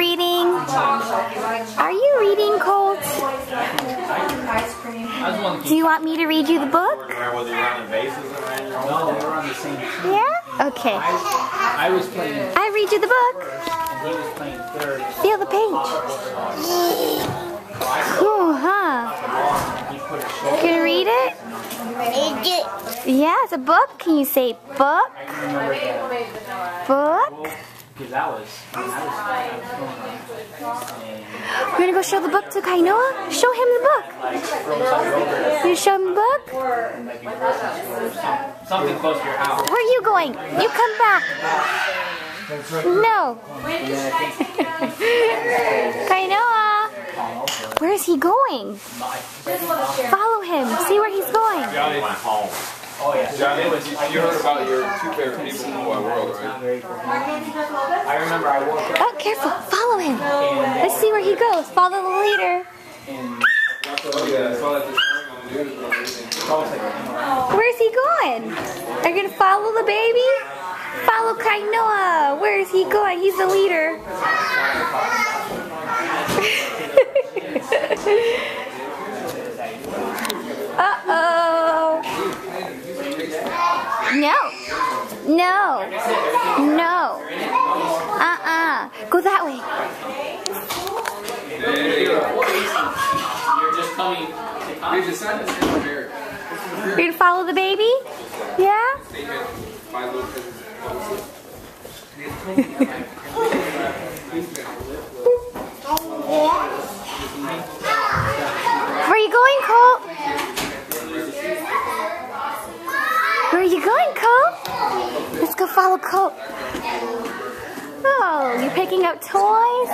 reading? Are you reading, Colt? Do you want me to read you the book? Was he running bases around your No, we were on the same team. Yeah? Okay. I was playing, and I read you the book. he was playing third. Feel the page. Ooh, huh? He put his shoulder. Can you read it? Yeah, it's a book. Can you say book? I remember that. Book? Because that was going on. We're gonna go show the book to Kainoa? Show him the book. You show him the book? Something close to your house. Where are you going? You come back. No. Kainoa. Where is he going? Follow him. See where he's going. Johnny went home. Oh yeah. Johnny, you heard about your two favorite people in the whole world, right? I remember I woke up Oh, careful. Follow him. Let's see where he goes. Follow the leader. and Yeah, I saw that this morning on the news. it's almost like Where's he going? Are you gonna follow the baby? Follow Kainoa. Where is he going? He's the leader. Uh-oh. No. No. No. Go that way. you're just coming to They decided to stay in America. You're gonna follow the baby? Yeah? They had 5 little kids. Where are you going, Colt? Where are you going, Colt? Let's go follow Colt. Oh, you're picking up toys?